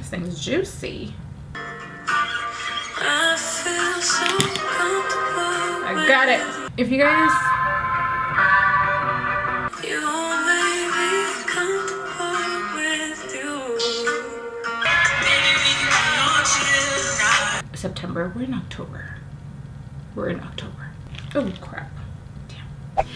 This thing's juicy. I got it. If you guys September, we're in October. Oh crap.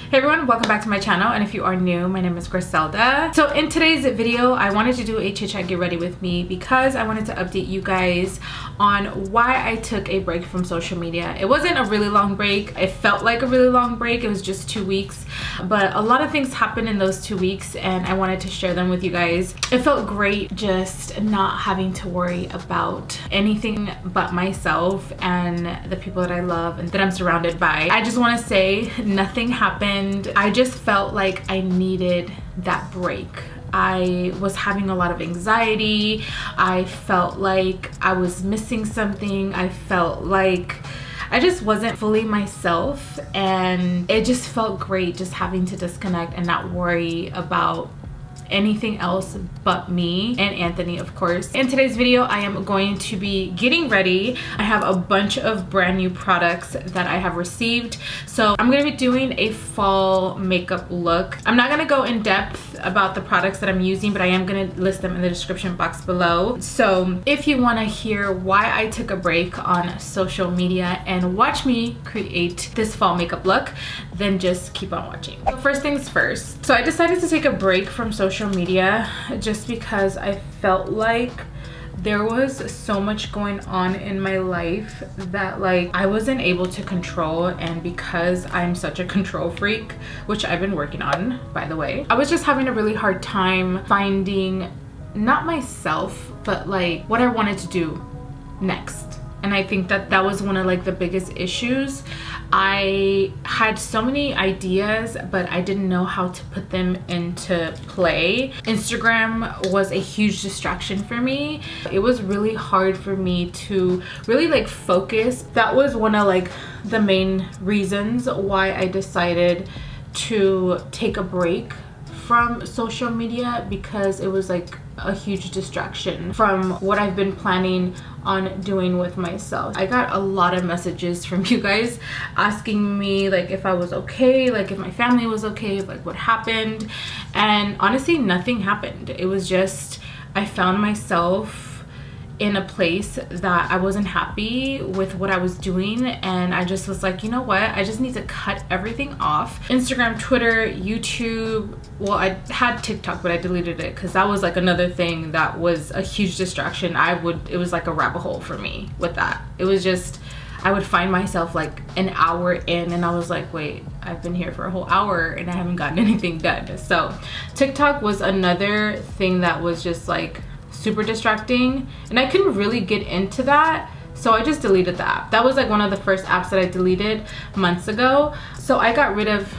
Hey everyone, welcome back to my channel, and if you are new, my name is Griselda. So in today's video, I wanted to do a chit chat get ready with me because I wanted to update you guys on why I took a break from social media. It wasn't a really long break. It felt like a really long break. It was just 2 weeks, but a lot of things happened in those 2 weeks and I wanted to share them with you guys. It felt great just not having to worry about anything but myself and the people that I love and that I'm surrounded by. I just want to say nothing happened. I just felt like I needed that break. I was having a lot of anxiety. I felt like I was missing something. I felt like I just wasn't fully myself, and it just felt great just having to disconnect and not worry about anything else but me and Anthony, of course. In today's video, I am going to be getting ready. I have a bunch of brand new products that I have received. So I'm gonna be doing a fall makeup look. I'm not gonna go in depth about the products that I'm using, but I am gonna list them in the description box below. So if you wanna hear why I took a break on social media and watch me create this fall makeup look, then just keep on watching. So first things first. So I decided to take a break from social media just because I felt like there was so much going on in my life that like I wasn't able to control, and because I'm such a control freak, which I've been working on, by the way, I was just having a really hard time finding not myself but like what I wanted to do next. And I think that that was one of like the biggest issues. I had so many ideas, but I didn't know how to put them into play. Instagram was a huge distraction for me. It was really hard for me to really like focus. That was one of like the main reasons why I decided to take a break from social media, because it was like a huge distraction from what I've been planning on doing with myself. I got a lot of messages from you guys asking me like if I was okay, like if my family was okay, like what happened, and honestly nothing happened. It was just I found myself in a place that I wasn't happy with what I was doing, and I just was like, you know what, I just need to cut everything off. Instagram, Twitter, YouTube, well I had TikTok but I deleted it because that was like another thing that was a huge distraction. It was like a rabbit hole for me with that. It was just, I would find myself like an hour in and I was like, wait, I've been here for a whole hour and I haven't gotten anything done. So TikTok was another thing that was just like super distracting, and I couldn't really get into that, so I just deleted the app. That was like one of the first apps that I deleted months ago. So I got rid of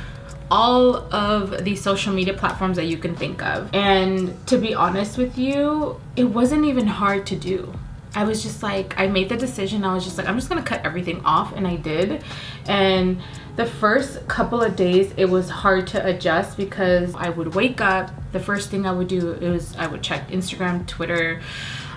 all of the social media platforms that you can think of, and to be honest with you, it wasn't even hard to do. I was just like, I made the decision. I was just like, I'm just gonna cut everything off, and I did. And the first couple of days it was hard to adjust because I would wake up, the first thing I would do is I would check Instagram, Twitter,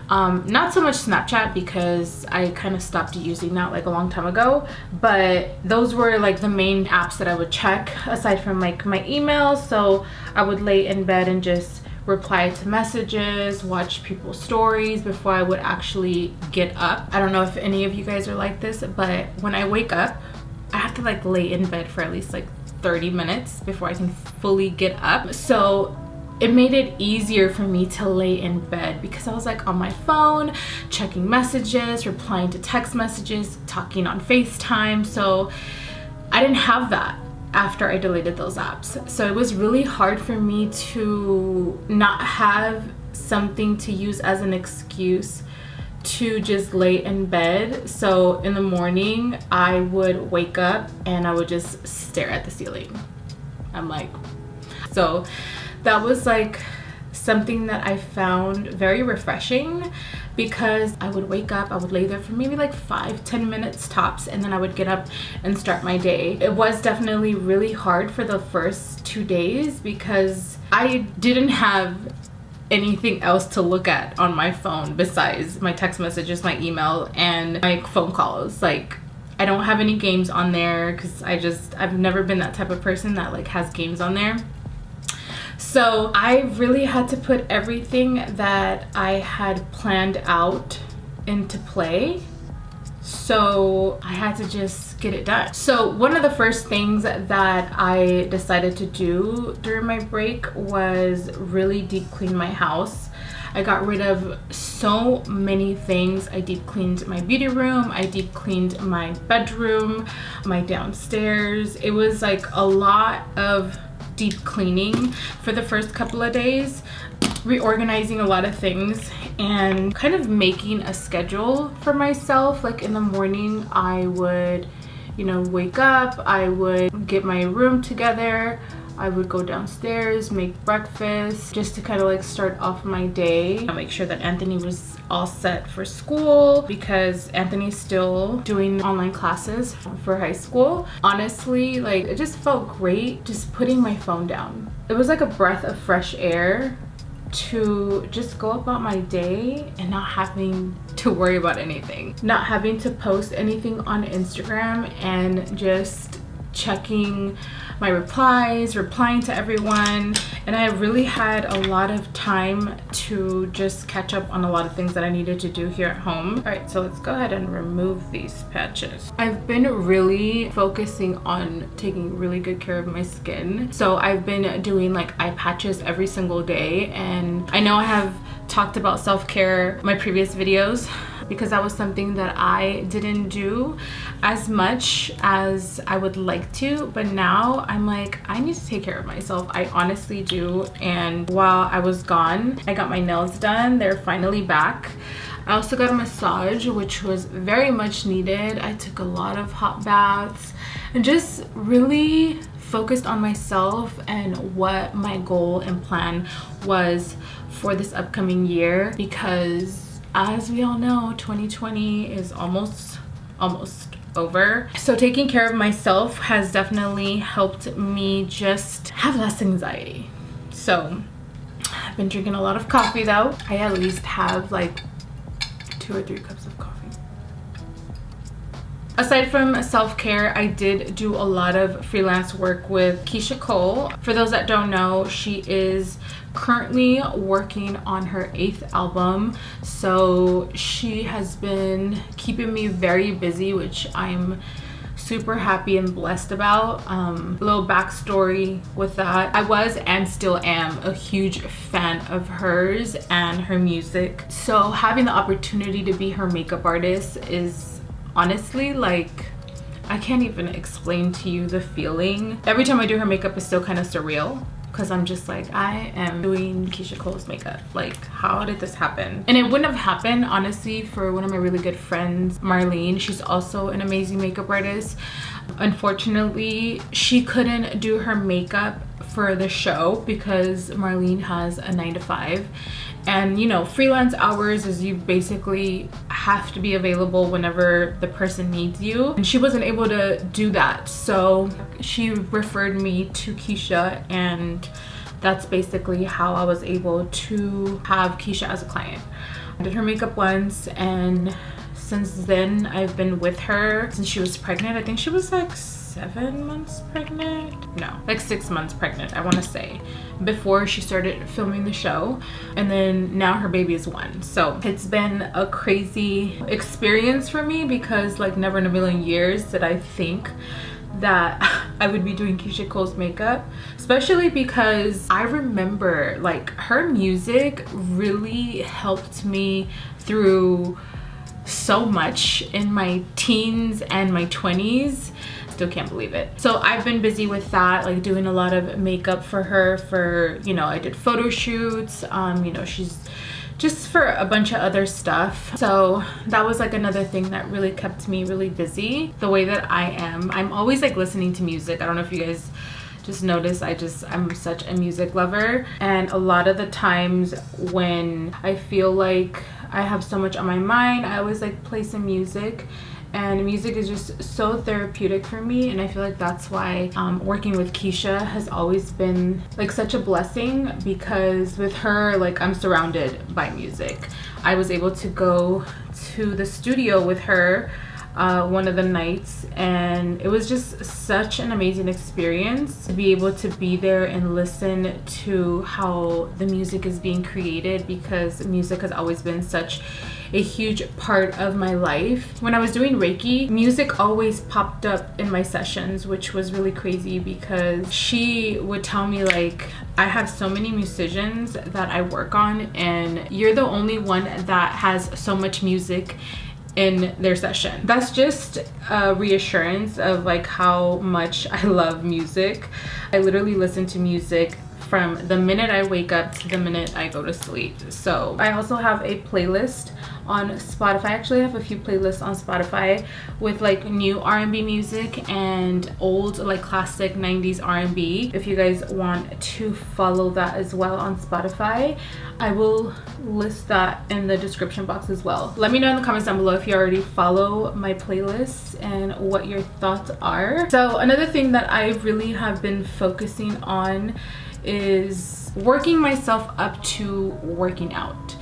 not so much Snapchat because I kind of stopped using that like a long time ago, but those were like the main apps that I would check aside from like my emails. So I would lay in bed and just reply to messages, watch people's stories before I would actually get up. I don't know if any of you guys are like this, but when I wake up, I have to like lay in bed for at least like 30 minutes before I can fully get up. So it made it easier for me to lay in bed because I was like on my phone, checking messages, replying to text messages, talking on FaceTime. So I didn't have that after I deleted those apps. So it was really hard for me to not have something to use as an excuse to just lay in bed. So in the morning I would wake up and I would just stare at the ceiling. I'm like, so that was like something that I found very refreshing, because I would wake up, I would lay there for maybe like 5-10 minutes tops, and then I would get up and start my day. It was definitely really hard for the first 2 days because I didn't have anything else to look at on my phone besides my text messages, my email, and my phone calls. Like, I don't have any games on there because I've never been that type of person that like has games on there. So I really had to put everything that I had planned out into play. So I had to just get it done. So one of the first things that I decided to do during my break was really deep clean my house. I got rid of so many things. I deep cleaned my beauty room, I deep cleaned my bedroom, my downstairs. It was like a lot of deep cleaning for the first couple of days, reorganizing a lot of things and kind of making a schedule for myself. Like in the morning I would, you know, wake up, I would get my room together, I would go downstairs, make breakfast, just to kind of like start off my day. I make sure that Anthony was all set for school because Anthony's still doing online classes for high school. Honestly, like it just felt great just putting my phone down. It was like a breath of fresh air to just go about my day and not having to worry about anything, not having to post anything on Instagram, and just checking my replies, replying to everyone. And I really had a lot of time to just catch up on a lot of things that I needed to do here at home. All right, so let's go ahead and remove these patches. I've been really focusing on taking really good care of my skin. So I've been doing like eye patches every single day. And I know I have talked about self-care in my previous videos, because that was something that I didn't do as much as I would like to, but now I'm like, I need to take care of myself. I honestly do. And while I was gone, I got my nails done. They're finally back. I also got a massage, which was very much needed. I took a lot of hot baths and just really focused on myself and what my goal and plan was for this upcoming year, because as we all know, 2020 is almost over. So taking care of myself has definitely helped me just have less anxiety. So I've been drinking a lot of coffee though. I at least have like 2 or 3 cups of coffee. Aside from self-care, I did do a lot of freelance work with Cole. For those that don't know, she is currently working on her 8th album, so she has been keeping me very busy, which I'm super happy and blessed about. A little backstory with that: I was and still am a huge fan of hers and her music, so having the opportunity to be her makeup artist is honestly like, I can't even explain to you the feeling. Every time I do her makeup, it's still kind of surreal, because I'm just like, I am doing Cole's makeup. Like, how did this happen? And it wouldn't have happened, honestly, for one of my really good friends, Marlene. She's also an amazing makeup artist. Unfortunately, she couldn't do her makeup for the show because Marlene has a 9-to-5. And you know, freelance hours is you basically have to be available whenever the person needs you. And she wasn't able to do that. So she referred me to Keisha, and that's basically how I was able to have Keisha as a client. I did her makeup once, and since then I've been with her since she was pregnant. I think she was like 7 months pregnant, no, like 6 months pregnant, I want to say, before she started filming the show. And then now her baby is 1. So it's been a crazy experience for me, because like never in a million years did I think that I would be doing Cole's makeup, especially because I remember like her music really helped me through so much in my teens and my 20s. Still can't believe it. So I've been busy with that, like doing a lot of makeup for her, for, you know, I did photo shoots, you know, she's just for a bunch of other stuff. So that was like another thing that really kept me really busy. The way that I am, I'm always like listening to music. I don't know if you guys just noticed, I'm such a music lover. And a lot of the times when I feel like I have so much on my mind, I always like play some music and music is just so therapeutic for me, and I feel like that's why working with Keisha has always been like such a blessing, because with her, like, I'm surrounded by music. I was able to go to the studio with her one of the nights, and it was just such an amazing experience to be able to be there and listen to how the music is being created, because music has always been such a huge part of my life. When I was doing Reiki, music always popped up in my sessions, which was really crazy, because she would tell me, like, I have so many musicians that I work on, and you're the only one that has so much music in their session. That's just a reassurance of like how much I love music. I literally listen to music from the minute I wake up to the minute I go to sleep. So I also have a playlist on Spotify. I actually have a few playlists on Spotify with like new R&B music and old like classic 90s R&B. If you guys want to follow that as well on Spotify, I will list that in the description box as well. Let me know in the comments down below if you already follow my playlists and what your thoughts are. So another thing that I really have been focusing on is working myself up to working out,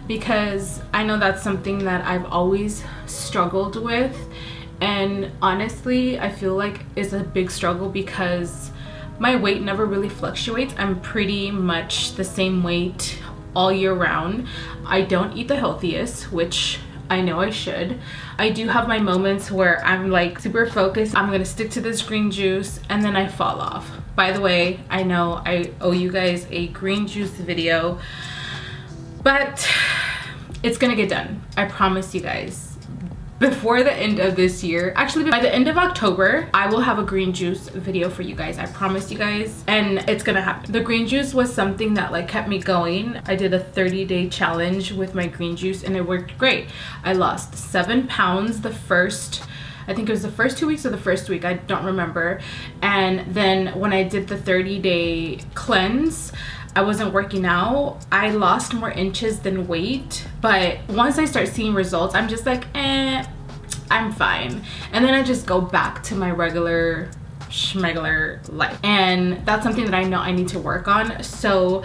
because I know that's something that I've always struggled with, and honestly I feel like it's a big struggle because my weight never really fluctuates. I'm pretty much the same weight all year round. I don't eat the healthiest, which I know I should. I do have my moments where I'm like super focused, I'm gonna stick to this green juice, and then I fall off. By the way, I know I owe you guys a green juice video, but it's gonna get done. I promise you guys. Before the end of this year, actually by the end of October, I will have a green juice video for you guys. I promise you guys, and it's gonna happen. The green juice was something that like kept me going. I did a 30-day challenge with my green juice and it worked great. I lost 7 pounds I think it was the first 2 weeks or the first week, I don't remember. And then when I did the 30-day cleanse, I wasn't working out. I lost more inches than weight, but once I start seeing results, I'm just like, I'm fine. And then I just go back to my regular schmegular life. And that's something that I know I need to work on. So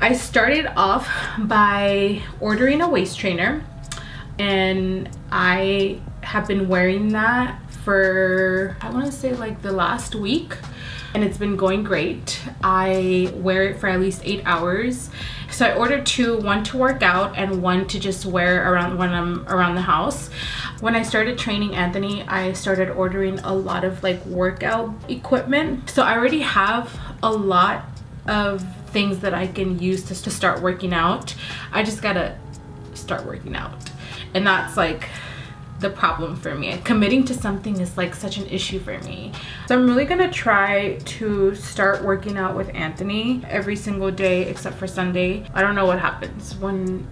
I started off by ordering a waist trainer, and I have been wearing that for, I want to say like the last week, and it's been going great. I wear it for at least 8 hours. So I ordered two, one to work out and one to just wear around when I'm around the house. When I started training Anthony, I started ordering a lot of like workout equipment. So I already have a lot of things that I can use to start working out. I just gotta start working out. And that's like the problem for me. Committing to something is like such an issue for me. So I'm really gonna try to start working out with Anthony every single day except for Sunday. I don't know what happens when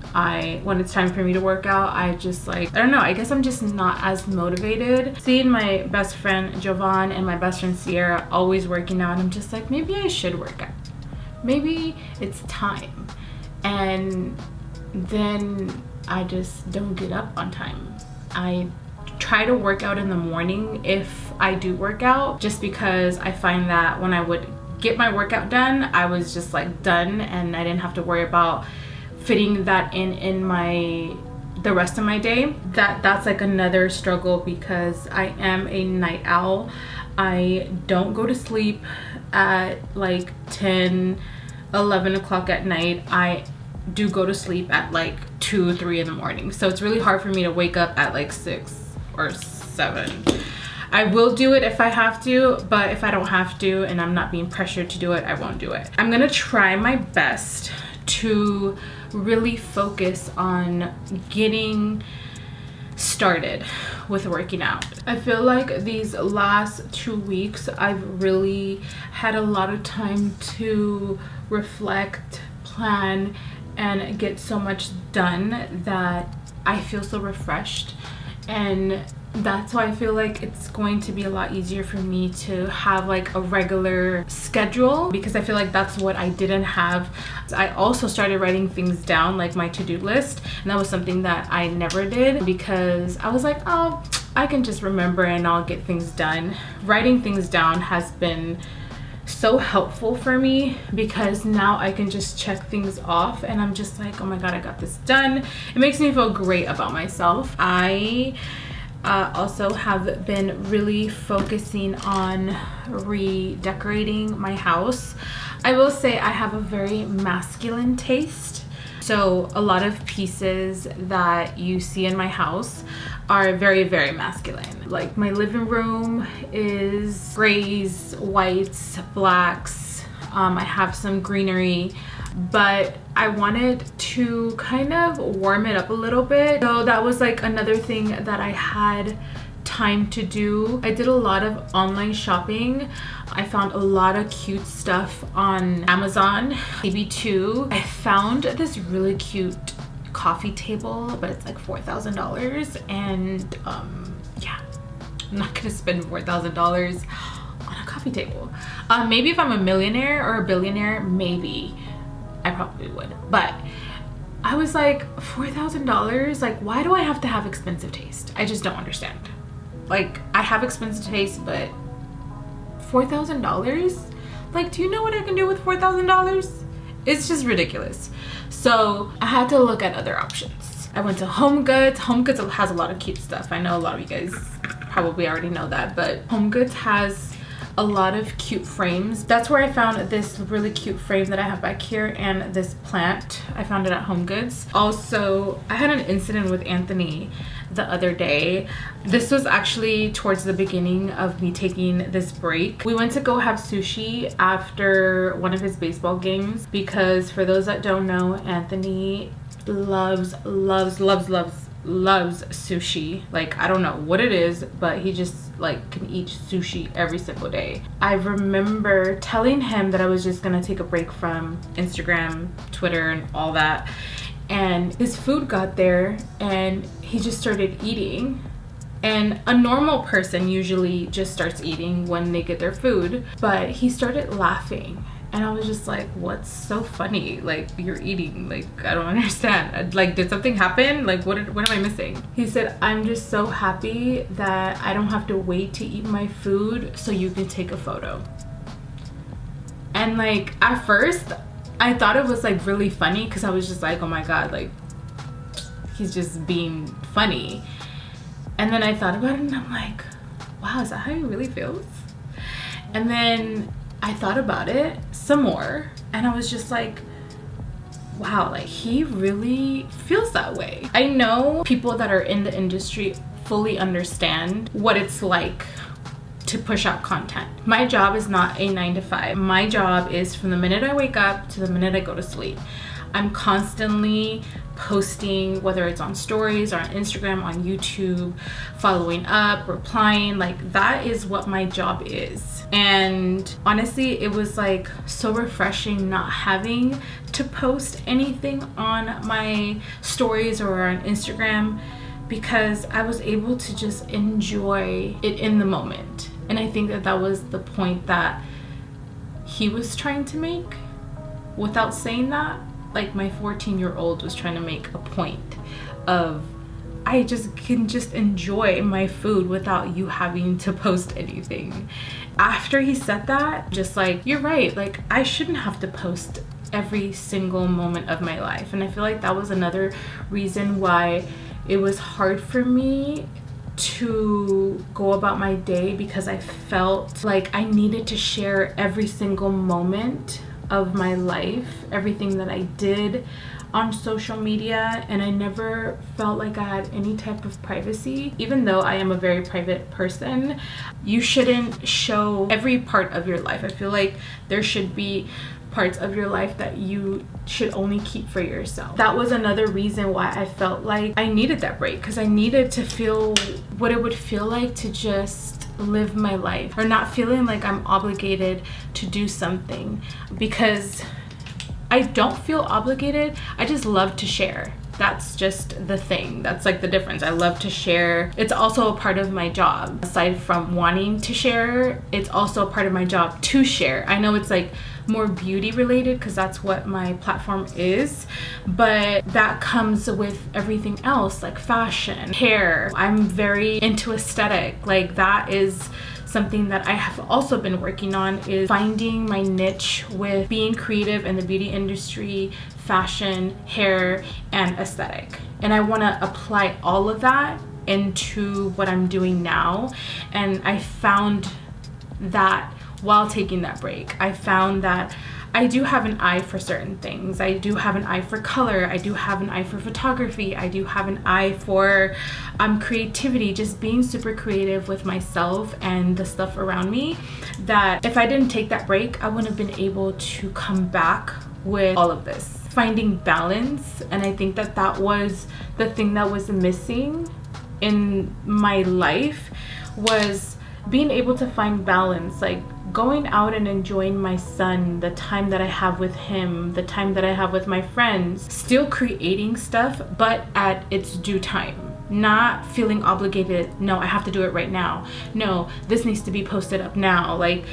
it's time for me to work out. I just like, I don't know, I guess I'm just not as motivated. Seeing my best friend Jovan and my best friend Sierra always working out, I'm just like, maybe I should work out. Maybe it's time. And then I just don't get up on time. I try to work out in the morning if I do work out, just because I find that when I would get my workout done, I was just like done, and I didn't have to worry about fitting that in the rest of my day. That's like another struggle, because I am a night owl. I don't go to sleep at like 10, 11 o'clock at night. I do go to sleep at like 2 or 3 in the morning, so it's really hard for me to wake up at like 6 or 7. I will do it if I have to, but if I don't have to and I'm not being pressured to do it, I won't do it. I'm gonna try my best to really focus on getting started with working out. I feel like these last 2 weeks I've really had a lot of time to reflect, plan, and get so much done that I feel so refreshed, and that's why I feel like it's going to be a lot easier for me to have like a regular schedule, because I feel like that's what I didn't have. I also started writing things down, like my to-do list, and that was something that I never did, because I was like, oh, I can just remember and I'll get things done. Writing things down has been so helpful for me because now I can just check things off and I'm just like, oh my god, I got this done. It makes me feel great about myself. I also have been really focusing on redecorating my house. I will say I have a very masculine taste. So a lot of pieces that you see in my house are very, very masculine. Like my living room is grays, whites, blacks. I have some greenery, but I wanted to kind of warm it up a little bit. So that was like another thing that I had time to do. I did a lot of online shopping. I found a lot of cute stuff on Amazon. Maybe two. I found this really cute coffee table, but it's like $4,000, and yeah, I'm not gonna spend $4,000 on a coffee table. Maybe if I'm a millionaire or a billionaire, maybe I probably would, but I was like, $4,000, like why do I have to have expensive taste? I just don't understand. Like I have expensive taste, but $4,000? Like, do you know what I can do with $4,000? It's just ridiculous. So I had to look at other options. I went to Home Goods. Home Goods has a lot of cute stuff. I know a lot of you guys probably already know that, but Home Goods has a lot of cute frames. That's where I found this really cute frame that I have back here, and this plant. I found it at Home Goods. Also, I had an incident with Anthony the other day. This was actually towards the beginning of me taking this break. We went to go have sushi after one of his baseball games because, for those that don't know, Anthony loves sushi. Like, I don't know what it is, but he just like can eat sushi every single day. I remember telling him that I was just gonna take a break from Instagram, Twitter, and all that, and his food got there and he just started eating. And a normal person usually just starts eating when they get their food, but he started laughing. And I was just like, what's so funny? Like, you're eating. Like, I don't understand. Like, did something happen? Like, what am I missing? He said, I'm just so happy that I don't have to wait to eat my food so you can take a photo. And like, at first, I thought it was like really funny because I was just like, oh my god, like, he's just being funny. And then I thought about it and I'm like, wow, is that how he really feels? And then I thought about it some more and I was just like, wow, like he really feels that way. I know people that are in the industry fully understand what it's like to push out content. My job is not a 9 to 5. My job is from the minute I wake up to the minute I go to sleep. I'm constantly posting, whether it's on stories or on Instagram, on YouTube, following up, replying. Like, that is what my job is. And honestly, it was like so refreshing not having to post anything on my stories or on Instagram, because I was able to just enjoy it in the moment. And I think that that was the point that he was trying to make without saying that. Like, my 14-year-old was trying to make a point of, I just can just enjoy my food without you having to post anything. After he said that, just like, you're right, like I shouldn't have to post every single moment of my life. And I feel like that was another reason why it was hard for me to go about my day, because I felt like I needed to share every single moment of my life, everything that I did on social media, and I never felt like I had any type of privacy. Even though I am a very private person, you shouldn't show every part of your life. I feel like there should be parts of your life that you should only keep for yourself. That was another reason why I felt like I needed that break, because I needed to feel what it would feel like to just live my life, or not feeling like I'm obligated to do something, because I don't feel obligated. I just love to share. That's just the thing. That's like the difference. I love to share. It's also a part of my job. Aside from wanting to share, it's also a part of my job to share. I know it's like more beauty related because that's what my platform is, but that comes with everything else, like fashion, hair. I'm very into aesthetic. Like that is something that I have also been working on, is finding my niche with being creative in the beauty industry, fashion, hair, and aesthetic. And I want to apply all of that into what I'm doing now. And I found that while taking that break, I found that I do have an eye for certain things. I do have an eye for color. I do have an eye for photography. I do have an eye for creativity, just being super creative with myself and the stuff around me, that if I didn't take that break, I wouldn't have been able to come back with all of this. Finding balance, and I think that that was the thing that was missing in my life, was being able to find balance, like going out and enjoying my son, the time that I have with him, the time that I have with my friends, still creating stuff, but at its due time. Not feeling obligated, no, I have to do it right now. No, this needs to be posted up now. Like,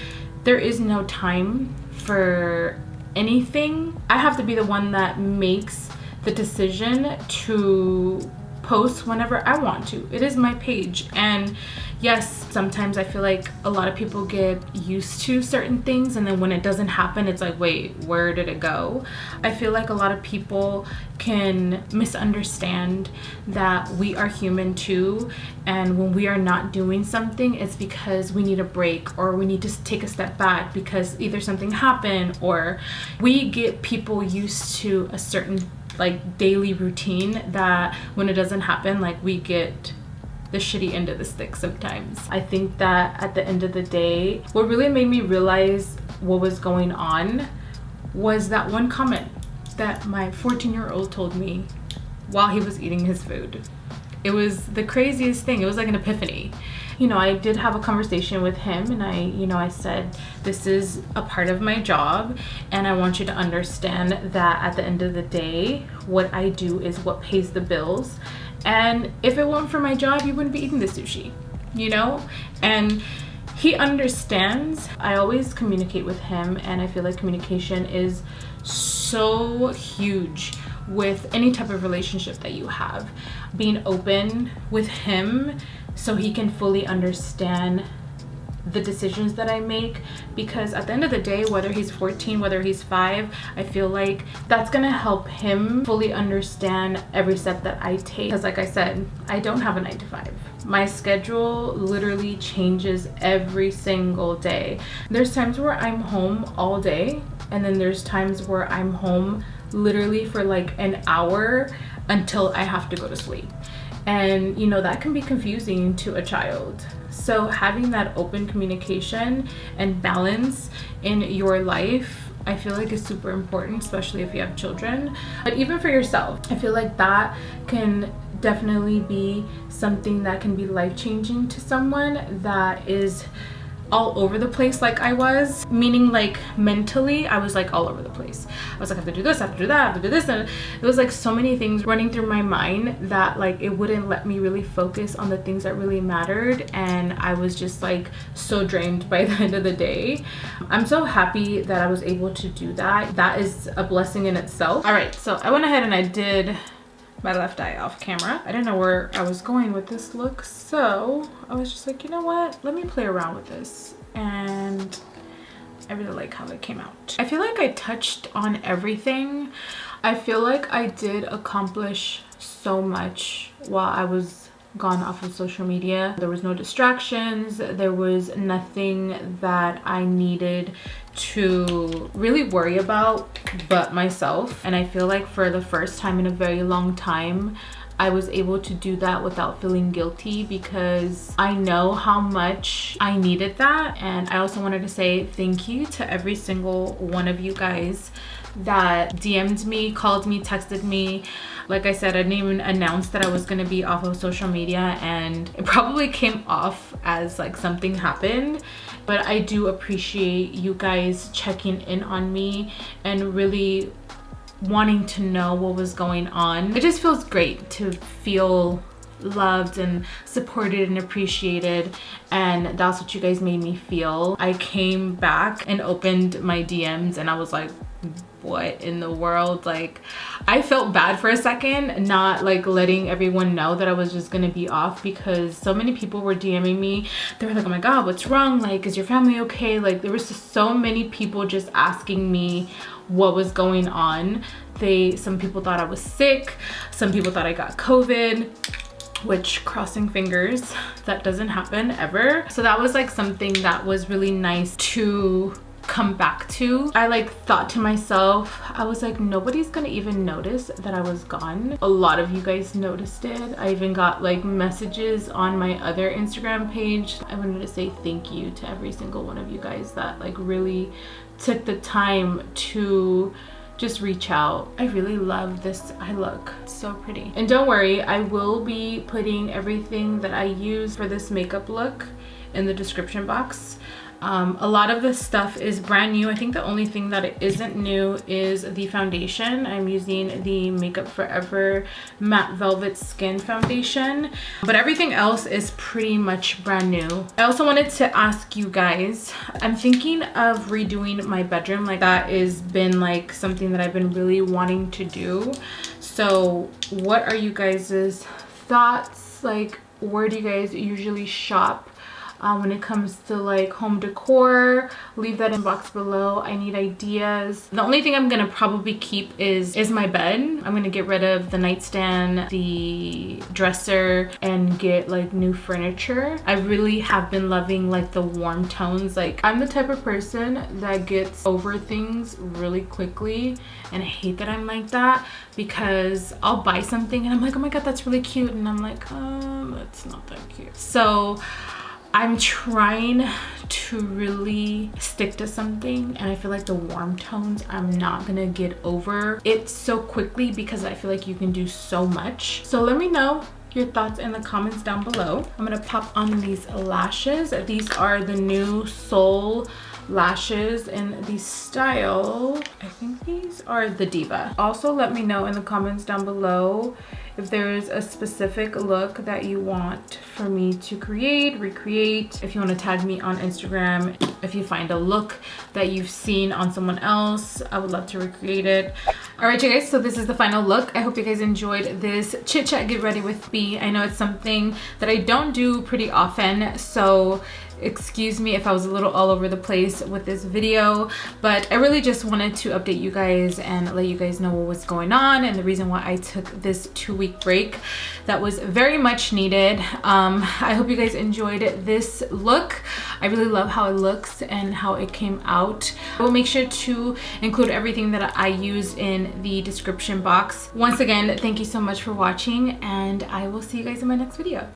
there is no time for anything. I have to be the one that makes the decision to post whenever I want to. It is my page. And yes, sometimes I feel like a lot of people get used to certain things, and then when it doesn't happen, it's like, wait, where did it go? I feel like a lot of people can misunderstand that we are human too, and when we are not doing something, it's because we need a break, or we need to take a step back because either something happened, or we get people used to a certain like daily routine that when it doesn't happen, like we get the shitty end of the stick sometimes. I think that at the end of the day, what really made me realize what was going on was that one comment that my 14-year-old told me while he was eating his food. It was the craziest thing. It was like an epiphany. You know, I did have a conversation with him, and I said, this is a part of my job, and I want you to understand that at the end of the day, what I do is what pays the bills. And if it weren't for my job, you wouldn't be eating the sushi, you know? And he understands. I always communicate with him, and I feel like communication is so huge with any type of relationship that you have. Being open with him so he can fully understand the decisions that I make, because at the end of the day, whether he's 14, whether he's 5, I feel like that's gonna help him fully understand every step that I take. Because like I said, I don't have a 9 to 5. My schedule literally changes every single day. There's times where I'm home all day, and then there's times where I'm home literally for like an hour until I have to go to sleep. And you know, that can be confusing to a child. So having that open communication and balance in your life, I feel like is super important, especially if you have children. But even for yourself, I feel like that can definitely be something that can be life-changing to someone that is all over the place like I was, meaning like mentally I was like all over the place. I was like, I have to do this, I have to do that, I have to do this, and it was like so many things running through my mind that like it wouldn't let me really focus on the things that really mattered, and I was just like so drained by the end of the day. I'm so happy that I was able to do that. That is a blessing in itself. All right, so I went ahead and I did my left eye off camera. I didn't know where I was going with this look, so I was just like, you know what, let me play around with this, and I really like how it came out. I feel like I touched on everything. I feel like I did accomplish so much while I was gone off of social media. There was no distractions, there was nothing that I needed to really worry about but myself. And I feel like for the first time in a very long time, I was able to do that without feeling guilty, because I know how much I needed that. And I also wanted to say thank you to every single one of you guys that DM'd me, called me, texted me. Like I said, I didn't even announce that I was gonna be off of social media, and it probably came off as like something happened, but I do appreciate you guys checking in on me and really wanting to know what was going on. It just feels great to feel loved and supported and appreciated, and that's what you guys made me feel. I came back and opened my DMs and I was like, what in the world? Like, I felt bad for a second not like letting everyone know that I was just gonna be off, because so many people were DMing me. They were like, oh my god, what's wrong? Like, is your family okay? Like, there was just so many people just asking me what was going on. Some people thought I was sick, some people thought I got COVID, which, crossing fingers, that doesn't happen ever. So that was like something that was really nice to come back to. I like thought to myself, I was like, nobody's gonna even notice that I was gone. A lot of you guys noticed it. I even got like messages on my other Instagram page. I wanted to say thank you to every single one of you guys that like really took the time to just reach out. I really love this eye look. It's so pretty. And don't worry, I will be putting everything that I use for this makeup look in the description box. A lot of this stuff is brand new. I think the only thing that isn't new is the foundation. I'm using the Makeup Forever Matte Velvet Skin Foundation, but everything else is pretty much brand new. I also wanted to ask you guys, I'm thinking of redoing my bedroom. Like, that has been like something that I've been really wanting to do. So what are you guys' thoughts? Like, where do you guys usually shop when it comes to like home decor? Leave that in the box below. I need ideas. The only thing I'm gonna probably keep is my bed. I'm gonna get rid of the nightstand, the dresser, and get like new furniture. I really have been loving like the warm tones. Like, I'm the type of person that gets over things really quickly, and I hate that I'm like that, because I'll buy something and I'm like, oh my god, that's really cute, and I'm like, that's not that cute. So I'm trying to really stick to something, and I feel like the warm tones, I'm not gonna get over it so quickly, because I feel like you can do so much. So let me know your thoughts in the comments down below. I'm gonna pop on these lashes. These are the new Sohl lashes in the style, I think these are the Diva. Also, let me know in the comments down below if there's a specific look that you want for me to recreate. If you want to tag me on Instagram, if you find a look that you've seen on someone else, I would love to recreate it. All right, you guys, so this is the final look. I hope you guys enjoyed this chit chat get ready with me. I know it's something that I don't do pretty often, so excuse me if I was a little all over the place with this video, but I really just wanted to update you guys and let you guys know what was going on and the reason why I took this 2-week break that was very much needed. I hope you guys enjoyed this look. I really love how it looks and how it came out. I will make sure to include everything that I used in the description box. Once again, thank you so much for watching, and I will see you guys in my next video.